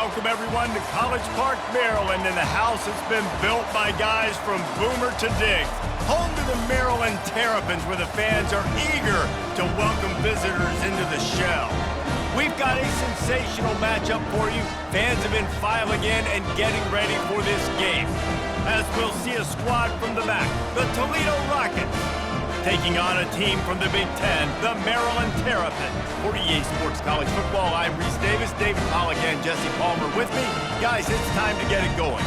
Welcome, everyone, to College Park, Maryland, and the house has been built by guys from Boomer to Diggs. Home to the Maryland Terrapins, where the fans are eager to welcome visitors into the shell. We've got a sensational matchup for you. Fans have been filing in and getting ready for this game. As we'll see a squad from the back, the Toledo Rockets, taking on a team from the Big Ten, the Maryland Terrapins. For EA Sports College Football, I'm Reese Davis, David Pollock, and Jesse Palmer with me. Guys, it's time to get it going.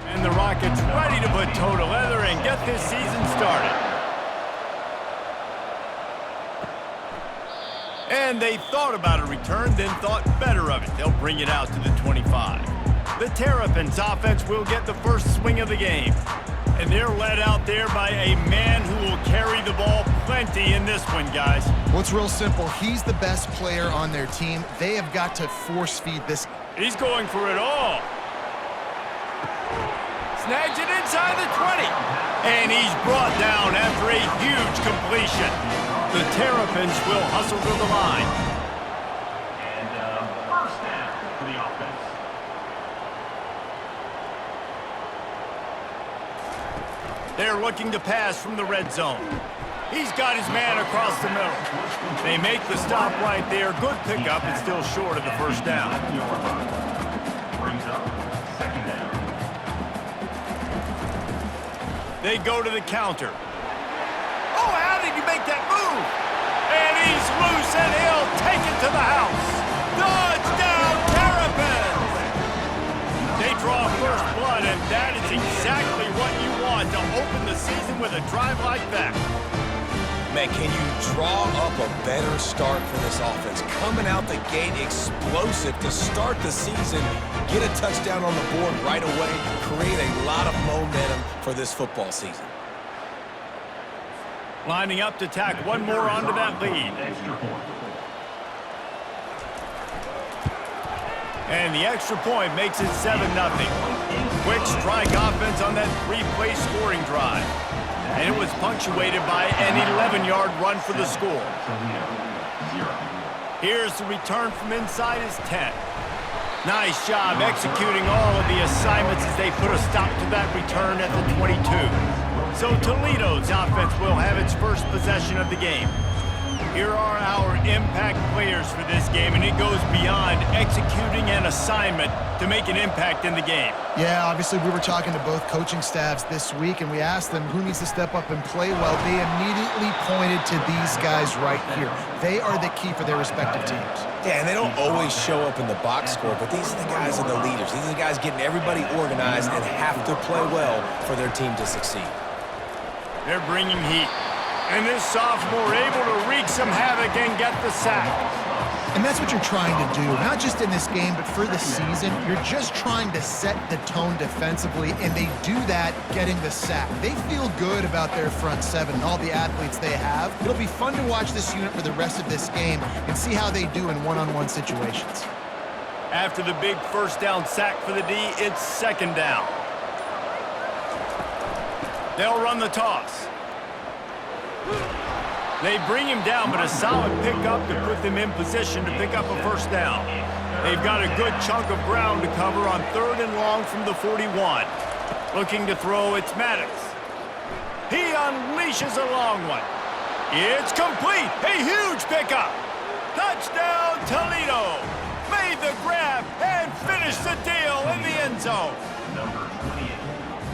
And the Rockets ready to put toe to leather and get this season started. And they thought about a return, then thought better of it. They'll bring it out to the 25. The Terrapins offense will get the first swing of the game. And they're led out there by a man who will carry the ball plenty in this one, guys. Well, it's real simple. He's the best player on their team. They have got to force feed this. He's going for it all. Snags it inside the 20. And he's brought down after a huge completion. The Terrapins will hustle to the line. And first down for the offense. They're looking to pass from the red zone. He's got his man across the middle. They make the stop right there. Good pickup, and still short of the first down. Brings up second down. They go to the counter. Oh, how did he make that move? And he's loose, and he'll take it to the house. Touchdown, Terrapins! They draw first blood, and that is exactly what you want to open the season with a drive like that. Man, can you draw up a better start for this offense? Coming out the gate explosive to start the season, get a touchdown on the board right away, create a lot of momentum for this football season. Lining up to tack one more onto that lead. And the extra point makes it 7-0. Quick strike offense on that three-play scoring drive. And it was punctuated by an 11-yard run for the score. Here's the return from inside his 10. Nice job executing all of the assignments as they put a stop to that return at the 22. So Toledo's offense will have its first possession of the game. Here are our impact players for this game, and it goes beyond executing an assignment to make an impact in the game. Yeah, obviously we were talking to both coaching staffs this week, and we asked them who needs to step up and play well. They immediately pointed to these guys right here. They are the key for their respective teams. Yeah, and they don't always show up in the box score, but these are the guys and the leaders. These are the guys getting everybody organized and have to play well for their team to succeed. They're bringing heat. And this sophomore able to wreak some havoc and get the sack. And that's what you're trying to do, not just in this game, but for the season. You're just trying to set the tone defensively, and they do that getting the sack. They feel good about their front seven and all the athletes they have. It'll be fun to watch this unit for the rest of this game and see how they do in one-on-one situations. After the big first down sack for the D, it's second down. They'll run the toss. They bring him down, but a solid pickup to put them in position to pick up a first down. They've got a good chunk of ground to cover on 3rd and long from the 41. Looking to throw, it's Maddox. He unleashes a long one. It's complete. A huge pickup. Touchdown, Toledo. Made the grab and finished the deal in the end zone. Number 28.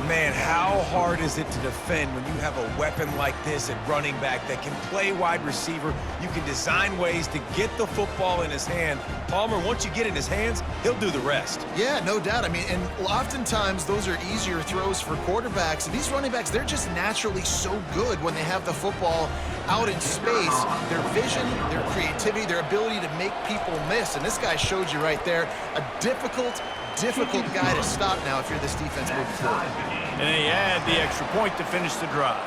Man, how hard is it to defend when you have a weapon like this at running back that can play wide receiver? You can design ways to get the football in his hand. Palmer, once you get it in his hands, he'll do the rest. Yeah, no doubt. I mean, and oftentimes those are easier throws for quarterbacks. And these running backs, they're just naturally so good when they have the football out in space. Their vision, their creativity, their ability to make people miss. And this guy showed you right there, a difficult guy to stop now if you're this defense moving forward. And they add the extra point to finish the drive.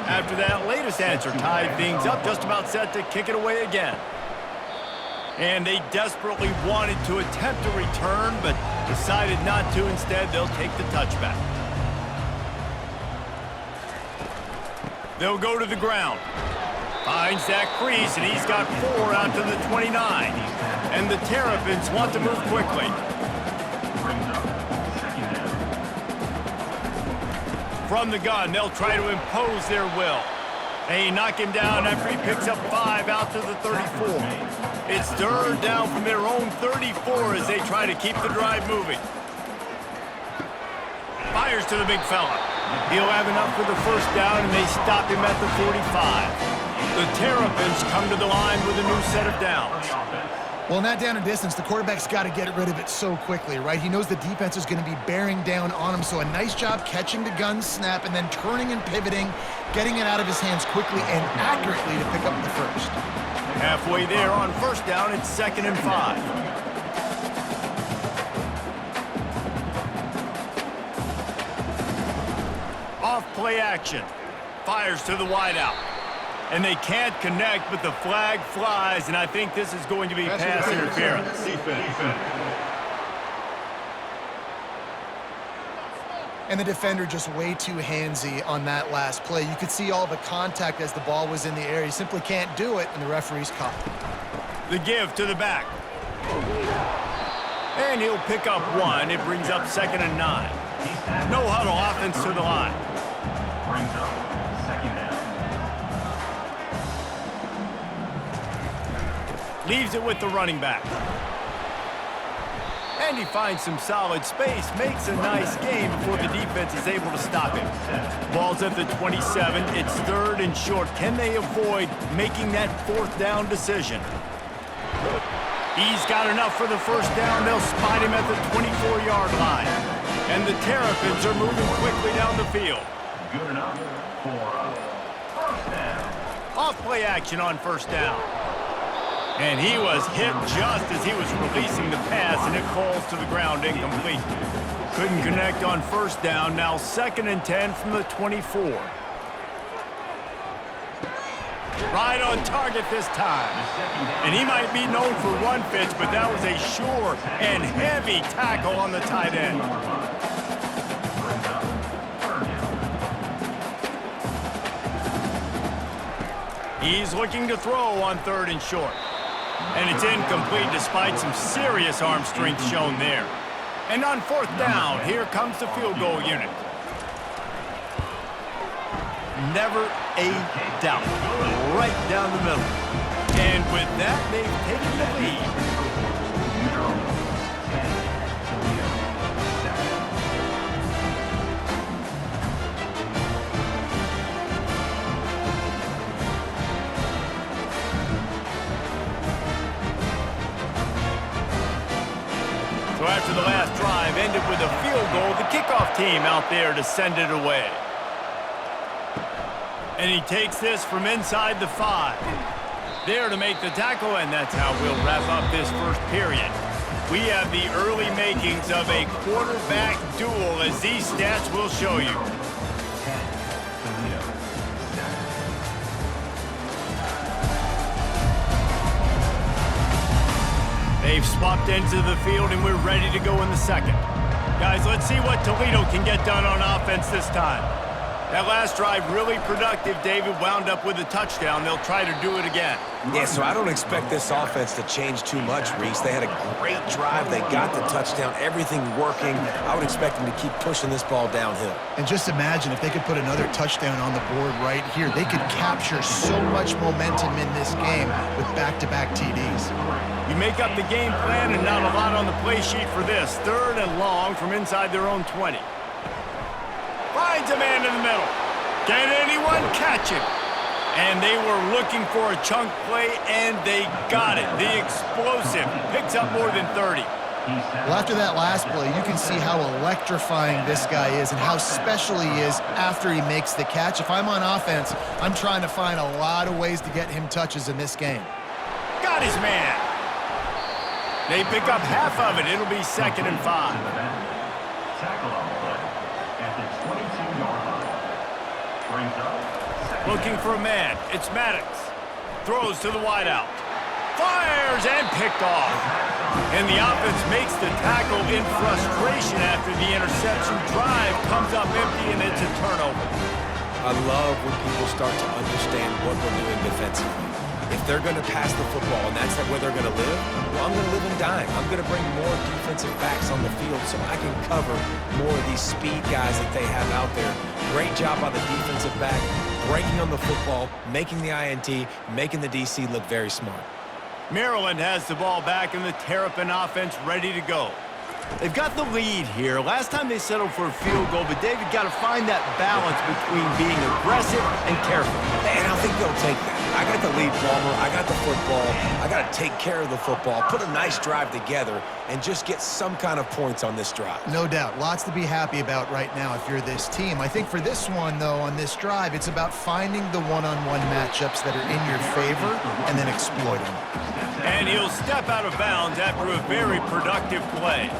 After that latest answer tied things up, just about set to kick it away again. And they desperately wanted to attempt a return, but decided not to. Instead, they'll take the touchback. They'll go to the ground. Finds that crease, and he's got 4 out to the 29. And the Terrapins want to move quickly. From the gun, they'll try to impose their will. They knock him down after he picks up 5 out to the 34. It's third down from their own 34 as they try to keep the drive moving. Fires to the big fella. He'll have enough for the first down, and they stop him at the 45. The Terrapins come to the line with a new set of downs. Well, in that down and distance, the quarterback's got to get rid of it so quickly, right? He knows the defense is going to be bearing down on him, so a nice job catching the gun snap and then turning and pivoting, getting it out of his hands quickly and accurately to pick up the first. Halfway there on first down, it's 2nd and 5. Off play action. Fires to the wideout. And they can't connect, but the flag flies, and I think this is going to be pass interference. And the defender just way too handsy on that last play. You could see all the contact as the ball was in the air. He simply can't do it, and the referee's caught. The give to the back. And he'll pick up 1. It brings up 2nd and 9. No huddle offense to the line. Brings up 2nd down. Leaves it with the running back. And he finds some solid space, makes a nice game before the defense is able to stop him. Ball's at the 27. It's 3rd and short. Can they avoid making that 4th down decision? He's got enough for the first down. They'll spot him at the 24-yard line. And the Terrapins are moving quickly down the field. Good enough for first down. Off play action on first down. And he was hit just as he was releasing the pass, and it falls to the ground incomplete. Couldn't connect on first down. Now 2nd and 10 from the 24. Right on target this time. And he might be known for run fits, but that was a sure and heavy tackle on the tight end. He's looking to throw on 3rd and short. And it's incomplete despite some serious arm strength shown there. And on 4th down, here comes the field goal unit. Never a doubt. Right down the middle. And with that, they've taken the lead. So after the last drive ended with a field goal, the kickoff team out there to send it away. And he takes this from inside the 5. There to make the tackle, and that's how we'll wrap up this first period. We have the early makings of a quarterback duel, as these stats will show you. They've swapped into the field, and we're ready to go in the second. Guys, let's see what Toledo can get done on offense this time. That last drive really productive. David wound up with a touchdown. They'll try to do it again. Yeah, so I don't expect this offense to change too much, Reese. They had a great drive. They got the touchdown, everything working. I would expect them to keep pushing this ball downhill. And just imagine if they could put another touchdown on the board right here. They could capture so much momentum in this game with back-to-back TDs. You make up the game plan and not a lot on the play sheet for this. 3rd and long from inside their own 20. Finds a man in the middle. Can anyone catch him? And they were looking for a chunk play, and they got it. The explosive picks up more than 30. Well, after that last play, you can see how electrifying this guy is and how special he is after he makes the catch. If I'm on offense, I'm trying to find a lot of ways to get him touches in this game. Got his man. They pick up half of it. It'll be 2nd and 5. Tackle on the play at the 22-yard line. Brings up Looking for a man. It's Maddox. Throws to the wideout. Fires and picked off. And the offense makes the tackle in frustration after the interception. Drive comes up empty, and it's a turnover. I love when people start to understand what we're doing defensively. If they're going to pass the football and that's where they're going to live, well, I'm going to live and dime. I'm going to bring more defensive backs on the field so I can cover more of these speed guys that they have out there. Great job by the defensive back, breaking on the football, making the INT, making the DC look very smart. Maryland has the ball back and the Terrapin offense ready to go. They've got the lead here. Last time they settled for a field goal, but David got to find that balance between being aggressive and careful. And I think they'll take that. I got the lead, Palmer. I got the football. I got to take care of the football, put a nice drive together, and just get some kind of points on this drive. No doubt. Lots to be happy about right now if you're this team. I think for this one, though, on this drive, it's about finding the one-on-one matchups that are in your favor and then exploiting them. And he'll step out of bounds after a very productive play.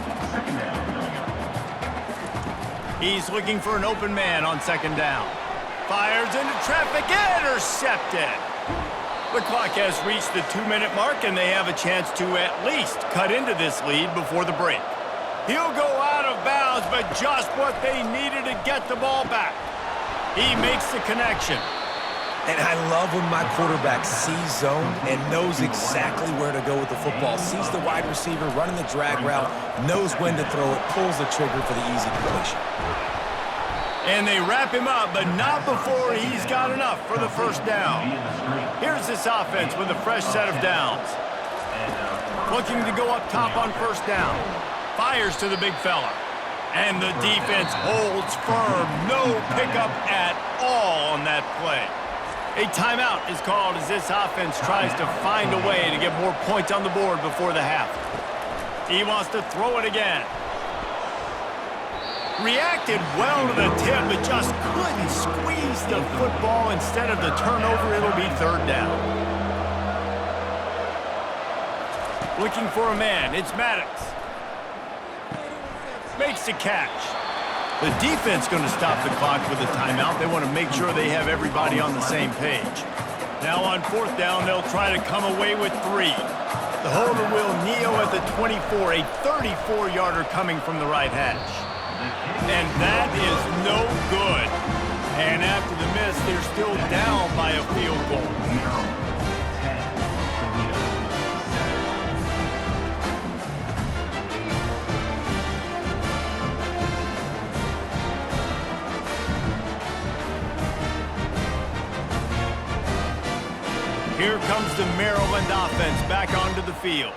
He's looking for an open man on second down. Fires into traffic, intercepted. The clock has reached the 2-minute mark, and they have a chance to at least cut into this lead before the break. He'll go out of bounds, but just what they needed to get the ball back. He makes the connection. And I love when my quarterback sees zone and knows exactly where to go with the football. Sees the wide receiver running the drag route, knows when to throw it, pulls the trigger for the easy completion. And they wrap him up, but not before he's got enough for the first down. Here's this offense with a fresh set of downs. Looking to go up top on first down. Fires to the big fella. And the defense holds firm. No pickup at all on that play. A timeout is called as this offense tries to find a way to get more points on the board before the half. He wants to throw it again. Reacted well to the tip, but just couldn't squeeze the football. Instead of the turnover, it'll be third down. Looking for a man, it's Maddox. Makes the catch. The defense going to stop the clock with a timeout. They want to make sure they have everybody on the same page. Now on fourth down, they'll try to come away with 3. The holder will kneel at the 24, a 34-yarder coming from the right hash. And that is no good. And after the miss, they're still down by a field goal. Here comes the Maryland offense back onto the field.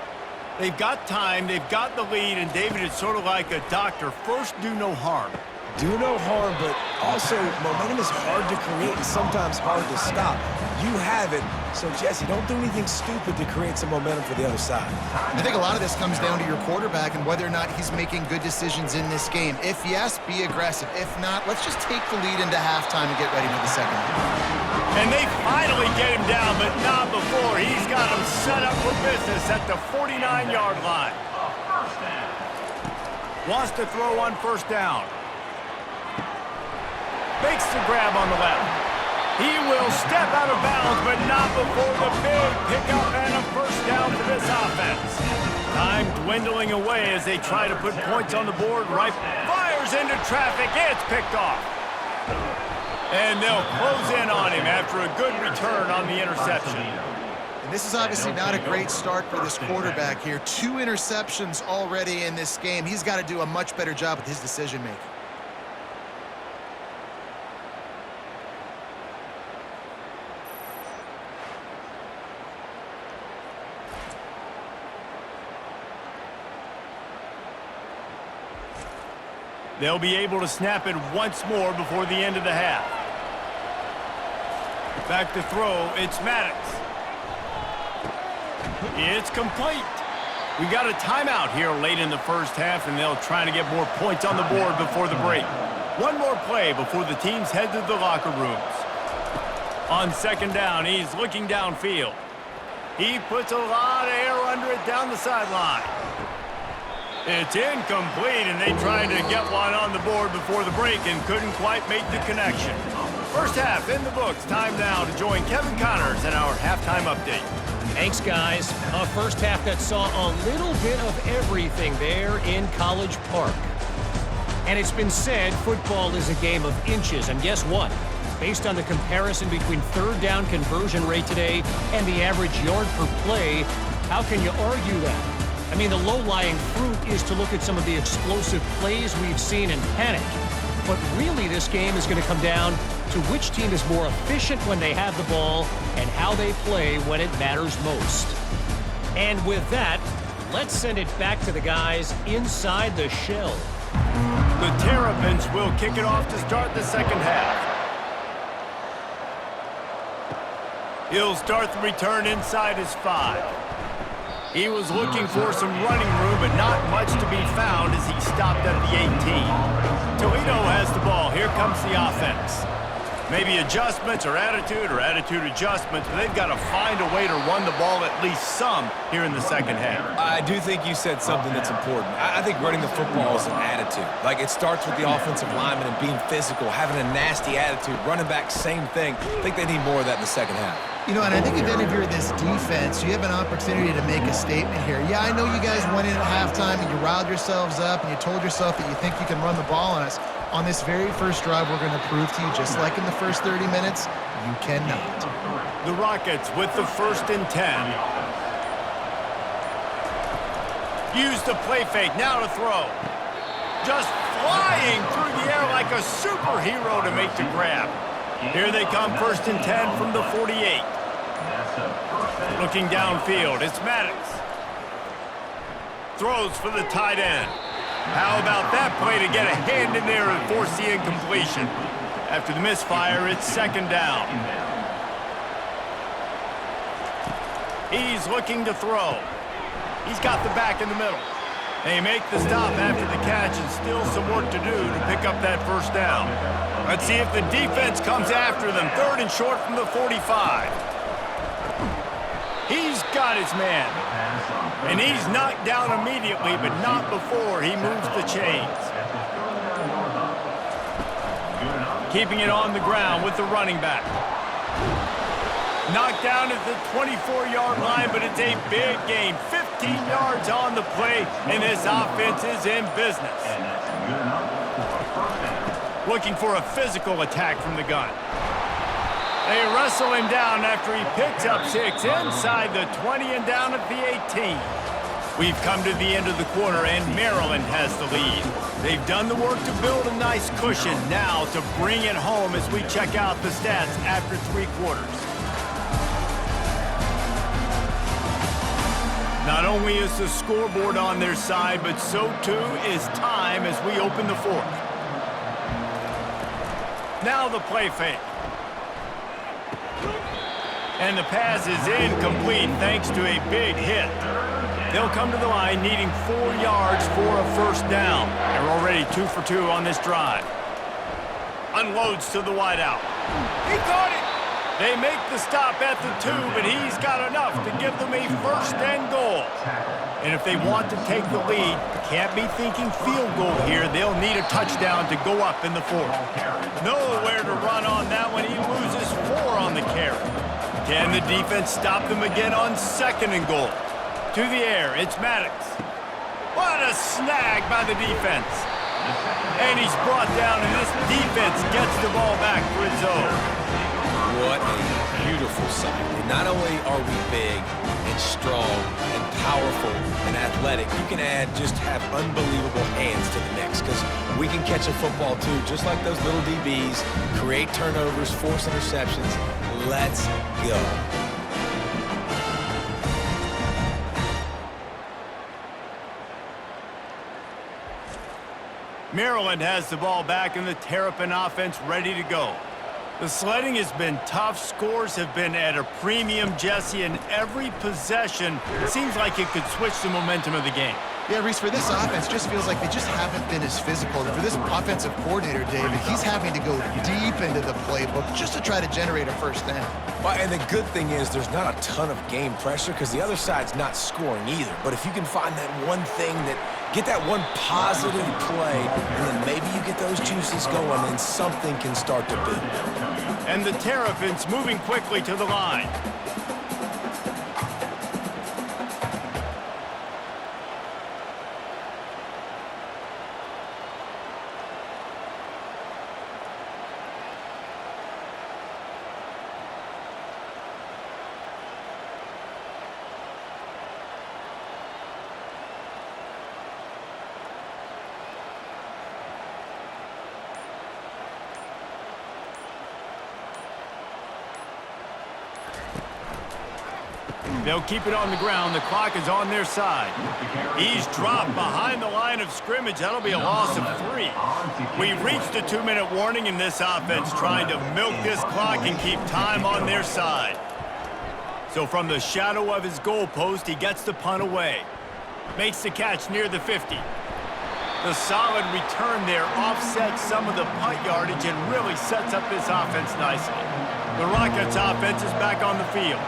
They've got time, they've got the lead, and David, it's sort of like a doctor. First, do no harm. Do no harm, but also momentum is hard to create and sometimes hard to stop. You have it, so Jesse, don't do anything stupid to create some momentum for the other side. I think a lot of this comes down to your quarterback and whether or not he's making good decisions in this game. If yes, be aggressive. If not, let's just take the lead into halftime and get ready for the second half. And they finally get him down, but not before. He's got him set up for business at the 49-yard line. Wants to throw on first down. Makes the grab on the left. He will step out of bounds, but not before the big pickup and a first down for this offense. Time dwindling away as they try to put points on the board. Right, fires into traffic. It's picked off. And they'll close in on him after a good return on the interception. And this is obviously not a great start for this quarterback here. 2 interceptions already in this game. He's got to do a much better job with his decision-making. They'll be able to snap it once more before the end of the half. Back to throw, it's Maddox. It's complete. We got a timeout here late in the first half, and they'll try to get more points on the board before the break. One more play before the teams head to the locker rooms. On second down, he's looking downfield. He puts a lot of air under it down the sideline. It's incomplete, and they tried to get one on the board before the break and couldn't quite make the connection. First half in the books. Time now to join Kevin Connors in our halftime update. Thanks, guys. A first half that saw a little bit of everything there in College Park. And it's been said football is a game of inches, and guess what? Based on the comparison between third down conversion rate today and the average yard per play, how can you argue that? I mean, the low-lying fruit is to look at some of the explosive plays we've seen in panic. But really, this game is going to come down to which team is more efficient when they have the ball and how they play when it matters most. And with that, let's send it back to the guys inside the shell. The Terrapins will kick it off to start the second half. He'll start the return inside his 5. He was looking for some running room, but not much to be found as he stopped at the 18. Toledo has the ball. Here comes the offense. Maybe adjustments or attitude adjustments, but they've got to find a way to run the ball at least some here in the second half. I do think you said something that's important. I think running the football is an attitude. Like, it starts with the offensive lineman and being physical, having a nasty attitude. Running back, same thing. I think they need more of that in the second half. You know, and I think if any of you are this defense, you have an opportunity to make a statement here. Yeah, I know you guys went in at halftime and you riled yourselves up and you told yourself that you think you can run the ball on us. On this very first drive, we're going to prove to you, just like in the first 30 minutes, you cannot. The Rockets with the 1st and 10. Use the play fake, now to throw. Just flying through the air like a superhero to make the grab. Here they come, 1st and 10 from the 48. Looking downfield, it's Maddox. Throws for the tight end. How about that play to get a hand in there and force the incompletion? After the misfire, it's 2nd down. He's looking to throw. He's got the back in the middle. They make the stop after the catch and still some work to do to pick up that 1st down. Let's see if the defense comes after them. 3rd and short from the 45. He's got his man. And he's knocked down immediately, but not before he moves the chains. Keeping it on the ground with the running back. Knocked down at the 24-yard line, but it's a big gain. 15 yards on the play, and this offense is in business. Looking for a physical attack from the gun. They wrestle him down after he picks up 6 inside the 20 and down at the 18. We've come to the end of the quarter, and Maryland has the lead. They've done the work to build a nice cushion. Now to bring it home as we check out the stats after 3 quarters. Not only is the scoreboard on their side, but so too is time as we open the 4th. Now the play fake. And the pass is incomplete thanks to a big hit. They'll come to the line needing 4 yards for a 1st down. They're already 2 for 2 on this drive. Unloads to the wideout. He caught it! They make the stop at the 2, but he's got enough to give them a 1st and goal. And if they want to take the lead, can't be thinking field goal here. They'll need a touchdown to go up in the 4th. Nowhere to run on that one. He loses 4 on the carry. Can the defense stop them again on 2nd and goal? To the air, it's Maddox. What a snag by the defense. And he's brought down, and this defense gets the ball back for its own. What a beautiful sight. And not only are we big and strong and powerful and athletic, you can just have unbelievable hands to the mix, because we can catch a football too, just like those little DBs, create turnovers, force interceptions. Let's go. Maryland has the ball back and the Terrapin offense ready to go. The sledding has been tough. Scores have been at a premium, Jesse, and every possession seems like it could switch the momentum of the game. Yeah, Reese, for this offense, just feels like they just haven't been as physical. And for this offensive coordinator, David, he's having to go deep into the playbook just to try to generate a 1st down. Well, and the good thing is there's not a ton of game pressure because the other side's not scoring either. But if you can find that one thing get that one positive play, and then maybe you get those juices going and something can start to build. And the Terrapins moving quickly to the line. They'll keep it on the ground. The clock is on their side. He's dropped behind the line of scrimmage. That'll be a loss of 3. We've reached a 2-minute warning in this offense, trying to milk this clock and keep time on their side. So from the shadow of his goalpost, he gets the punt away. Makes the catch near the 50. The solid return there offsets some of the punt yardage and really sets up this offense nicely. The Rockets offense is back on the field.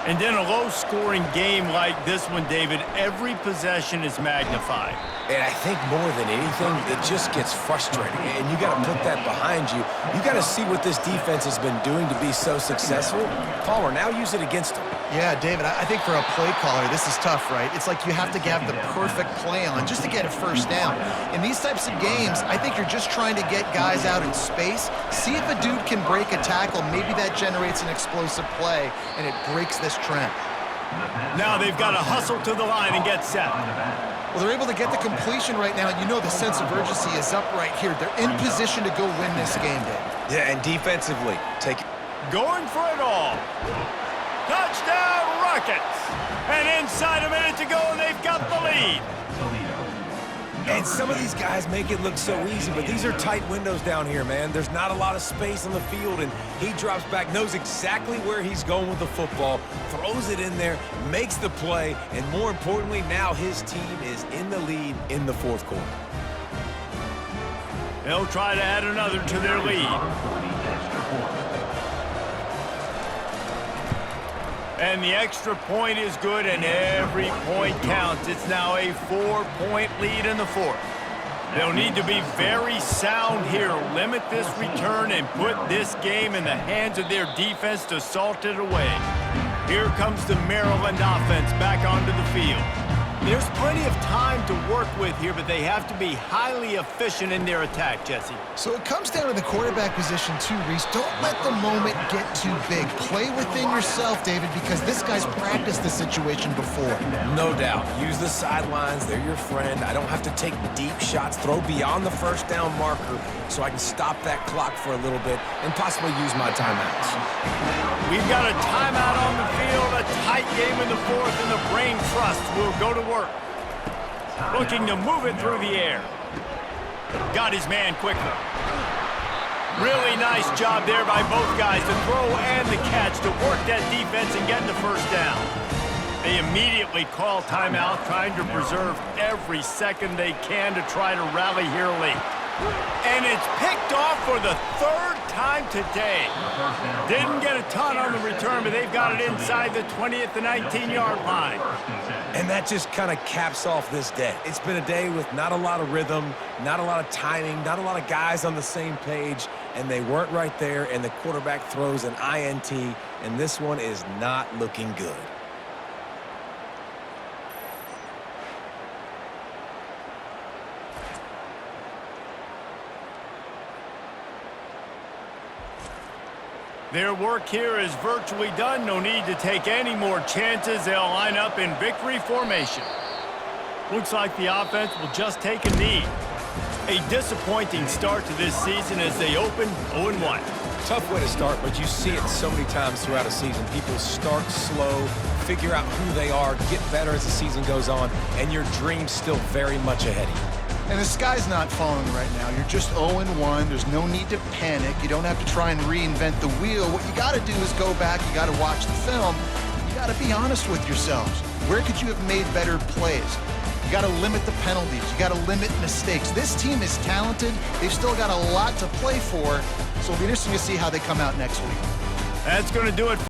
And in a low-scoring game like this one, David, every possession is magnified. And I think more than anything, it just gets frustrating. And you got to put that behind you. You got to see what this defense has been doing to be so successful. Palmer, now use it against them. Yeah, David, I think for a play caller, this is tough, right? It's like you have to have the perfect play on just to get a first down. In these types of games, I think you're just trying to get guys out in space, see if a dude can break a tackle. Maybe that generates an explosive play, and it breaks this trend. Now they've got to hustle to the line and get set. Well, they're able to get the completion right now, and you know the sense of urgency is up right here. They're in position to go win this game, David. Yeah, and defensively, Going for it all. Touchdown, Rockets! And inside a minute to go, and they've got the lead. And some of these guys make it look so easy, but these are tight windows down here, man. There's not a lot of space on the field, and he drops back, knows exactly where he's going with the football, throws it in there, makes the play, and more importantly, now his team is in the lead in the fourth quarter. They'll try to add another to their lead. And the extra point is good, and every point counts. It's now a 4-point lead in the fourth. They'll need to be very sound here, limit this return, and put this game in the hands of their defense to salt it away. Here comes the Maryland offense back onto the field. There's plenty of time to work with here, but they have to be highly efficient in their attack, Jesse. So it comes down to the quarterback position too, Reese. Don't let the moment get too big. Play within yourself, David, because this guy's practiced the situation before. No doubt. Use the sidelines. They're your friend. I don't have to take deep shots. Throw beyond the first down marker so I can stop that clock for a little bit and possibly use my timeouts. We've got a timeout on the field, a tight game in the fourth, and the brain trust will go to work. Looking to move it through the air. Got his man quickly. Really nice job there by both guys, the throw and the catch, to work that defense and get the first down. They immediately call timeout, trying to preserve every second they can to try to rally here late. And it's picked off for the third time today. Didn't get a ton on the return, but they've got it inside the 20 at the 19-yard line. And that just kind of caps off this day. It's been a day with not a lot of rhythm, not a lot of timing, not a lot of guys on the same page, and they weren't right there, and the quarterback throws an INT, and this one is not looking good. Their work here is virtually done. No need to take any more chances. They'll line up in victory formation. Looks like the offense will just take a knee. A disappointing start to this season as they open 0-1. Tough way to start, but you see it so many times throughout a season. People start slow, figure out who they are, get better as the season goes on, and your dream's still very much ahead of you. And the sky's not falling right now. You're just 0-1. There's no need to panic. You don't have to try and reinvent the wheel. What you got to do is go back. You got to watch the film. You got to be honest with yourselves. Where could you have made better plays? You got to limit the penalties. You got to limit mistakes. This team is talented. They've still got a lot to play for. So it'll be interesting to see how they come out next week. That's going to do it.